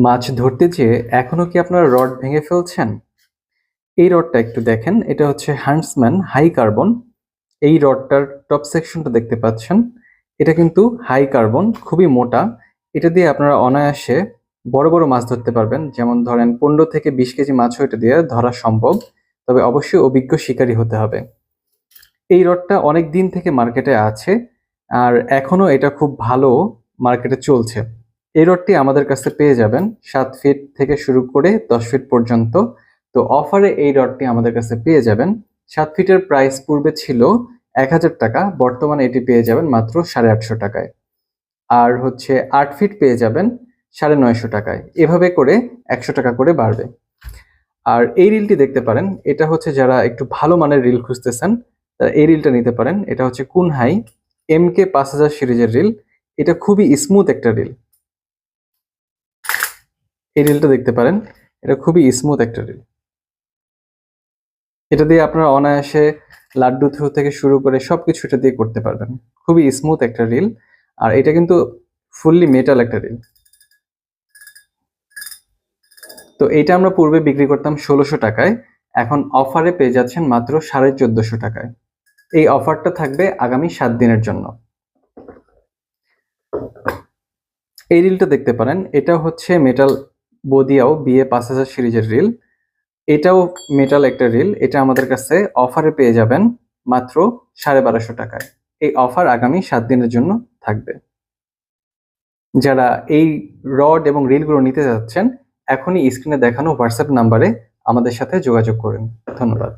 মাছ ধরতে যেয়ে এখনো কি আপনারা রড ভেঙে ফেলছেন? এই রডটা একটু দেখেন। এটা হচ্ছে হান্টসম্যান হাই কার্বন। এই রডটার টপ সেকশনটা দেখতে পাচ্ছেন। এটা কিন্তু হাই কার্বন, খুবই মোটা। এটা দিয়ে আপনারা অনায়াসে বড় বড় মাছ ধরতে পারবেন। যেমন ধরেন 15 থেকে 20 কেজি মাছও এটা দিয়ে ধরা সম্ভব। তবে অবশ্যই অভিজ্ঞ শিকারী হতে হবে। এই রডটা অনেক দিন থেকে মার্কেটে আছে, আর এখনো এটা খুব ভালো মার্কেটে চলছে। এই রডটি আমাদের কাছে পেয়ে যাবেন 7 ফিট থেকে শুরু করে 10 ফিট পর্যন্ত। তো অফারে এই রডটি আমাদের কাছে পেয়ে যাবেন। 7 ফিটের প্রাইস পূর্বে ছিল 1000 টাকা, বর্তমানে এটি পেয়ে যাবেন মাত্র 850 টাকায়। আর হচ্ছে 8 ফিট পেয়ে যাবেন 950 টাকায়। এভাবে করে 100 টাকা করে বাড়বে। আর এই রিলটি দেখতে পারেন, এটা হচ্ছে যারা একটু ভালো মানের রিল খুঁজতেছেন তারা এই রিলটা নিতে পারেন। এটা হচ্ছে কুনহাই MK 5000 সিরিজের রিল। এটা খুবই স্মুথ একটা রিল। এই রিলটা দেখতে পারেন, এটা খুবই স্মুথ একটা রিল। এটা দিয়ে আপনারা অনায়াসে লাড্ডু থ্রো থেকে শুরু করে সবকিছু এটা দিয়ে করতে পারবেন। খুবই স্মুথ একটা রিল। আর এটা কিন্তু ফুললি মেটাল একটা রিল। তো এইটা আমরা পূর্বে বিক্রি করতাম 1600 টাকায়, এখন অফারে পেয়ে যাচ্ছেন মাত্র 1450 টাকায়। এই অফারটা থাকবে আগামী 7 দিনের জন্য। এই রিলটা দেখতে পারেন, এটা হচ্ছে মেটাল বদিয়াও BA 5000 সিরিজের রিল। এটাও মেটাল একটা রিল। এটা আমাদের কাছে অফারে পেয়ে যাবেন মাত্র 1250 টাকায়। এই অফার আগামী 7 দিনের জন্য থাকবে। যারা এই রড এবং রিলগুলো নিতে যাচ্ছেন, এখনই স্ক্রিনে দেখানো হোয়াটসঅ্যাপ নাম্বারে আমাদের সাথে যোগাযোগ করুন। ধন্যবাদ।